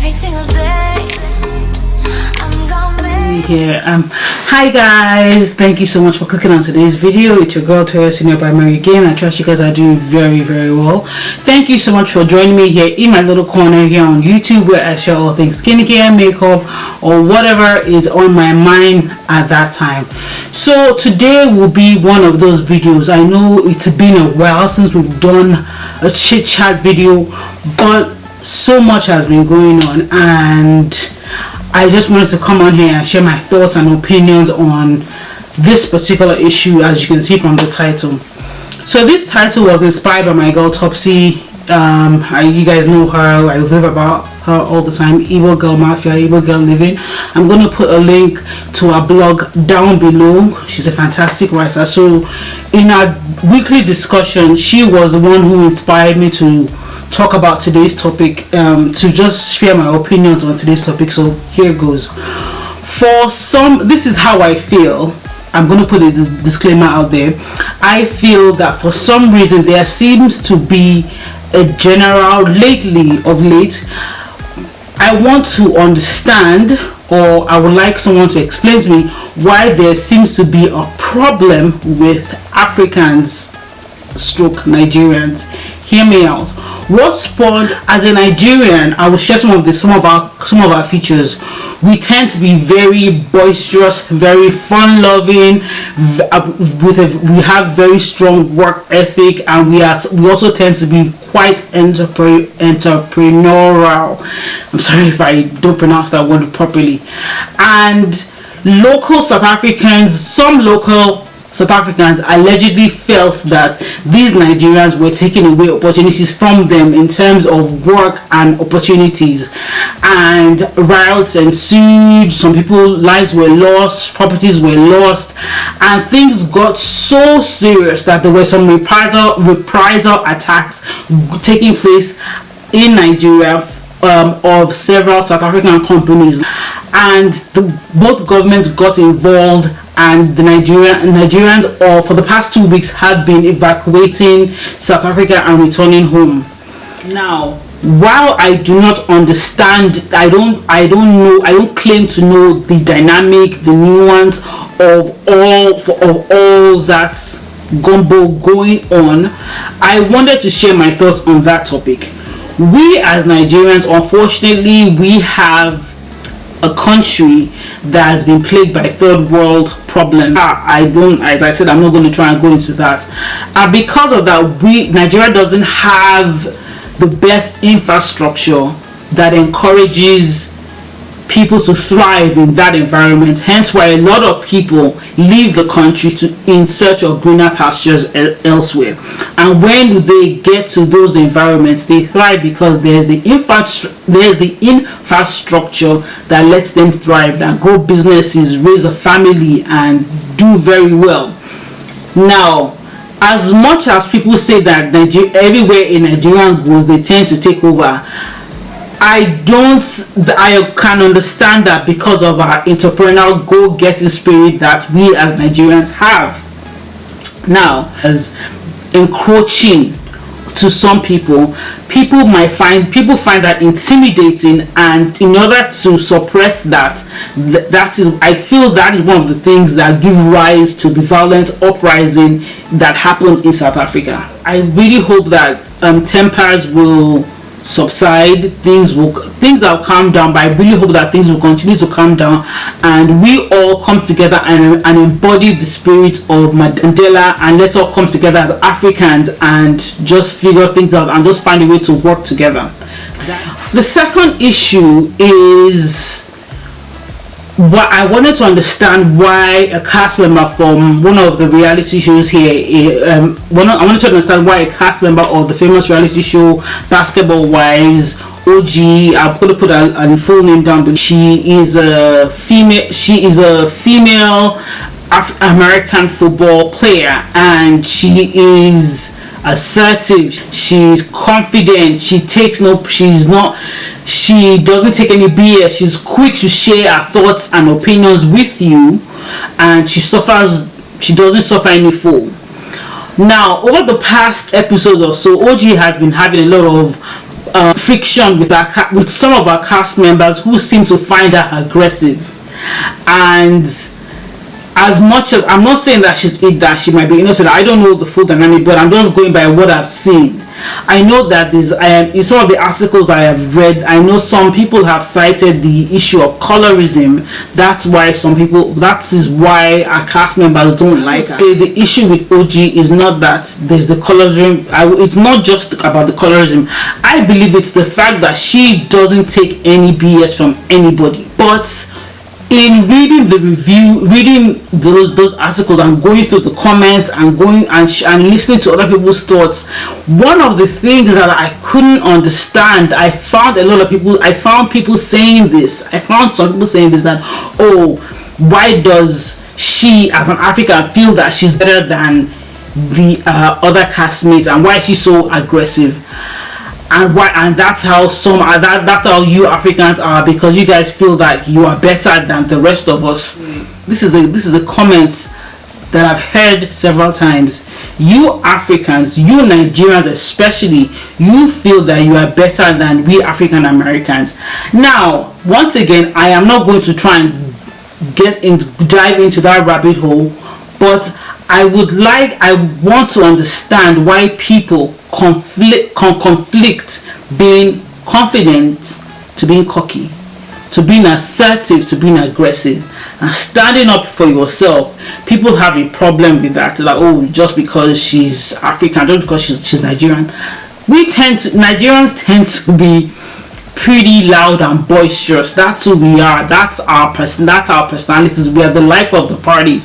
every single day. I'm gonna make Here. Hi guys, thank you so much for clicking on today's video. It's your girl Toya Senior Primary again. I trust you guys are doing very well. Thank you so much for joining me here in my little corner here on YouTube, where I share all things skincare, makeup, or whatever is on my mind at that time. So today will be one of those videos. I know it's been a while since we've done a chit chat video, but so much has been going on, and I just wanted to come on here and share my thoughts and opinions on this particular issue, as you can see from the title. So this title was inspired by my girl Topsy. You guys know her. I rave about her all the time. IBOGIRL Mafia, IBOGIRL Living. I'm going to put a link to her blog down below. She's a fantastic writer. So in our weekly discussion, she was the one who inspired me to talk about today's topic, to just share my opinions on today's topic. So here goes. For some, this is how I feel. I'm going to put a disclaimer out there. I feel that for some reason there seems to be a general of late, I want to understand, or I would like someone to explain to me why there seems to be a problem with Africans stroke Nigerians. Hear me out. What spawned, as a Nigerian, I will share some of our features. We tend to be very boisterous, very fun-loving. We have very strong work ethic, and we also tend to be quite entrepreneurial. I'm sorry if I don't pronounce that word properly. And some local South Africans allegedly felt that these Nigerians were taking away opportunities from them in terms of work and opportunities, and riots ensued. Some people's lives were lost, properties were lost, and things got so serious that there were some reprisal attacks taking place in Nigeria of several South African companies, and both governments got involved, and the Nigerians for the past 2 weeks have been evacuating South Africa and returning home. Now, while I do not understand, I don't claim to know the dynamic, the nuance of all that gumbo going on, I wanted to share my thoughts on that topic. We as Nigerians, unfortunately, we have a country that has been plagued by third world problems. As I said, I'm not going to try and go into that. Because of that, Nigeria doesn't have the best infrastructure that encourages people to thrive in that environment. Hence why a lot of people leave the country in search of greener pastures elsewhere. And when they get to those environments, they thrive because there's the infrastructure that lets them thrive, that grow businesses, raise a family, and do very well. Now, as much as people say that everywhere a Nigerian goes, they tend to take over, I can understand that because of our entrepreneurial go-getting spirit that we as Nigerians have. Now, as encroaching to some people find that intimidating, and in order to suppress that I feel that is one of the things that give rise to the violent uprising that happened in South Africa. I really hope that tempers will subside, things will calm down, but I really hope that things will continue to calm down, and we all come together and embody the spirit of Mandela, and let's all come together as Africans and just figure things out and just find a way to work together. The second issue is what I wanted to understand why a cast member from one of the reality shows here, I wanted to understand why a cast member of the famous reality show Basketball Wives, OG, I'm going to put a full name down, but she is a female American football player, and she is assertive, she's confident, she doesn't take any BS, she's quick to share her thoughts and opinions with you, and she doesn't suffer any fool. Now, over the past episode or so, OG has been having a lot of friction with some of our cast members who seem to find her aggressive. And as much as I'm not saying that she might be innocent, I don't know the full dynamic, but I'm just going by what I've seen. I know that in some of the articles I have read, I know some people have cited the issue of colorism. That is why our cast members don't like her. Say the issue with OG is not that there's the colorism. It's not just about the colorism. I believe it's the fact that she doesn't take any BS from anybody. But in reading the review, reading those articles and going through the comments and and listening to other people's thoughts, one of the things that I couldn't understand, I found people saying this. I found some people saying this, that, oh, why does she as an African feel that she's better than the other castmates, and why is she so aggressive? And that's how that's how you Africans are, because you guys feel that you are better than the rest of us. This is a comment that I've heard several times. You Africans, you Nigerians especially, you feel that you are better than we African Americans. Now, once again, I am not going to try and dive into that rabbit hole, but I want to understand why people conflict being confident to being cocky, to being assertive, to being aggressive, and standing up for yourself. People have a problem with that, like, oh, just because she's African, just because she's Nigerian. Nigerians tend to be pretty loud and boisterous. That's who we are. That's our personalities. We are the life of the party.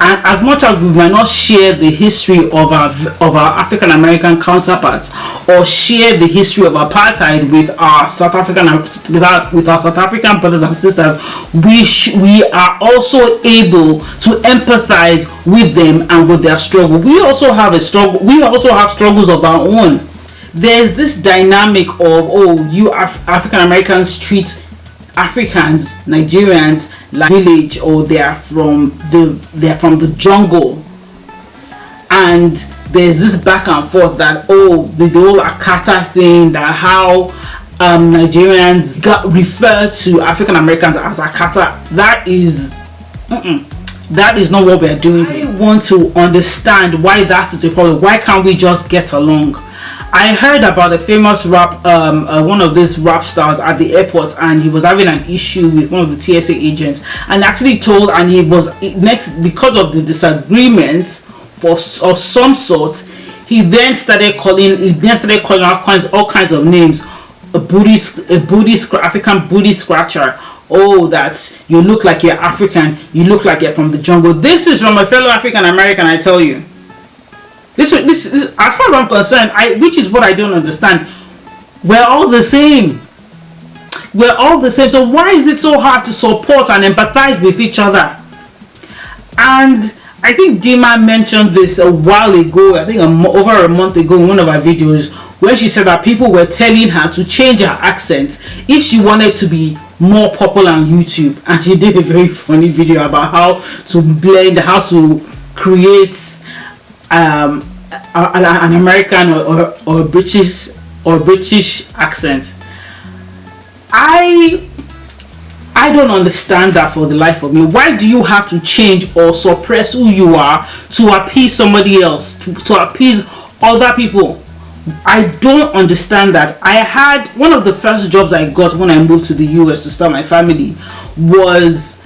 And as much as we might not share the history of our African American counterparts, or share the history of apartheid with our South African brothers and sisters, we are also able to empathize with them and with their struggle. We also have struggles of our own. There's this dynamic of, oh, you African Americans treat Africans, Nigerians, like village, or they're from the jungle, and there's this back and forth that, oh, the whole Akata thing, that how Nigerians refer to African Americans as Akata. That is not what we're doing. I want to understand why that is a problem. Why can't we just get along? I heard about a famous one of these rap stars at the airport, and he was having an issue with one of the TSA agents, and actually he was next, because of the disagreement of some sort. He then started calling out all kinds of names. African booty scratcher. Oh, that you look like you're African. You look like you're from the jungle. This is from a fellow African American, I tell you. This, as far as I'm concerned, which is what I don't understand. We're all the same. So why is it so hard to support and empathize with each other? And I think Dima mentioned this a while ago, I think over a month ago, in one of our videos, where she said that people were telling her to change her accent if she wanted to be more popular on YouTube. And she did a very funny video about how to blend, how to create an American or British accent. I don't understand that for the life of me. Why do you have to change or suppress who you are to appease somebody else, to appease other people? I don't understand that. I had one of the first jobs I got when I moved to the US to start my family was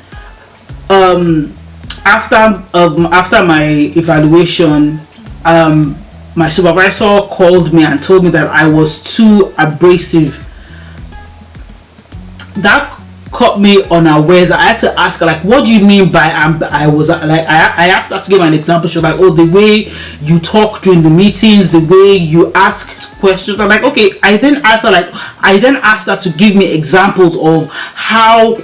after my evaluation. My supervisor called me and told me that I was too abrasive. That caught me unawares. I had to ask her, like, what do you mean by I asked her to give an example. She was like, oh, the way you talk during the meetings, the way you ask questions. I'm like, okay. I then asked her to give me examples of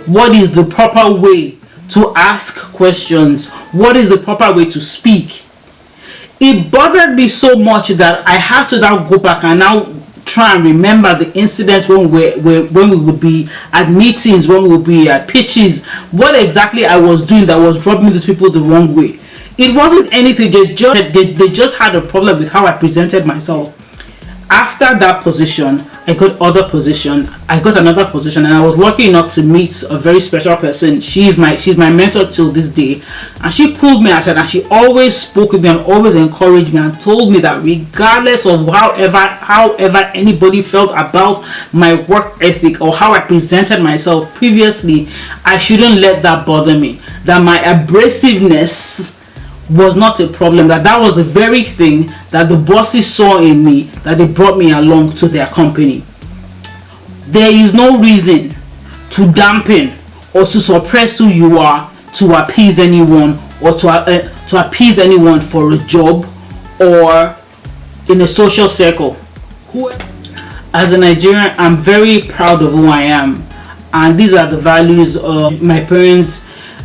what is the proper way to ask questions, what is the proper way to speak. It bothered me so much that I had to now go back and now try and remember the incidents when we would be at meetings, when we would be at pitches, what exactly I was doing that was dropping these people the wrong way. It wasn't anything. They just had a problem with how I presented myself. After that position, I got another position, and I was lucky enough to meet a very special person. She's my mentor till this day, and she pulled me aside, and she always spoke with me and always encouraged me and told me that regardless of however anybody felt about my work ethic or how I presented myself previously, I shouldn't let that bother me, that my abrasiveness was not a problem, that was the very thing that the bosses saw in me, that they brought me along to their company. There is no reason to dampen or to suppress who you are to appease anyone, or to appease anyone for a job or in a social circle. As a Nigerian, I'm very proud of who I am, and these are the values my parents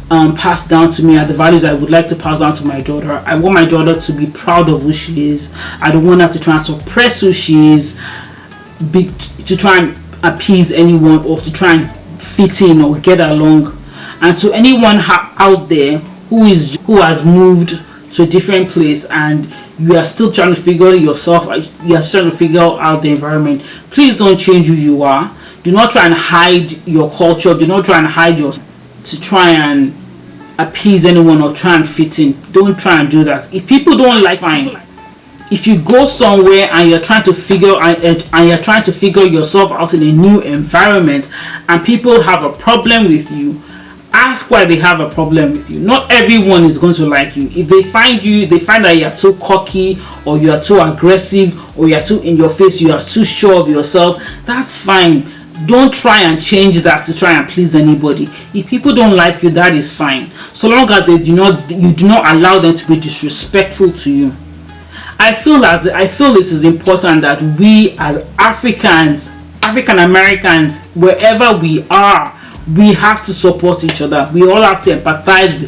passed down to me, are the values I would like to pass down to my daughter. I want my daughter to be proud of who she is. I don't want her to try and suppress who she is, to try and appease anyone, or to try and fit in or get along. And to anyone out there who has moved to a different place and you are still trying to figure yourself, you are trying to figure out the environment, please don't change who you are. Do not try and hide your culture. Do not try and hide your to try and appease anyone or try and fit in. Don't try and do that. If people don't like, fine. If you go somewhere and you're trying to figure yourself out in a new environment and people have a problem with you, ask why they have a problem with you. Not everyone is going to like you. If they find that you're too cocky, or you're too aggressive, or you're too in your face, you are too sure of yourself, that's fine. Don't try and change that to try and please anybody. If people don't like you, that is fine, so long as you do not allow them to be disrespectful to you. I feel it is important that we as African Americans, wherever we are, we have to support each other. We all have to empathize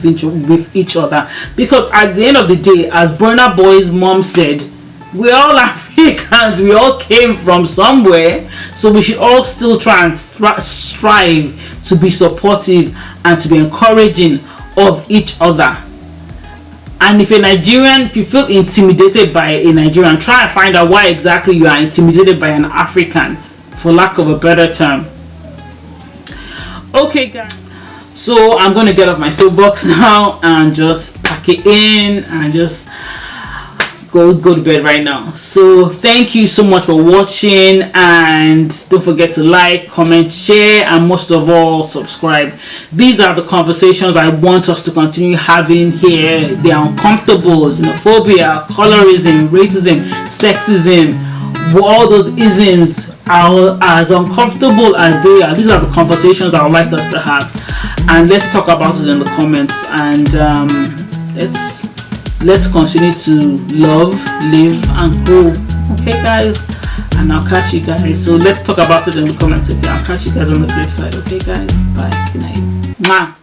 with each other, because at the end of the day, as Burna Boy's mom said, we're all Africans, we all came from somewhere, so we should all still try and strive to be supportive and to be encouraging of each other. And if you feel intimidated by a Nigerian, try and find out why exactly you are intimidated by an African, for lack of a better term. Okay guys, so I'm going to get off my soapbox now and just pack it in and just go to bed right now. So thank you so much for watching, and don't forget to like, comment, share, and most of all, subscribe. These are the conversations I want us to continue having here. They are uncomfortable: xenophobia, colorism, racism, sexism. All those isms are as uncomfortable as they are. These are the conversations I would like us to have, and let's talk about it in the comments, and let's continue to love, live, and grow. Okay guys, and I'll catch you guys. So let's talk about it in the comments. Okay, I'll catch you guys on the flip side. Okay guys, bye, good night. Mwah.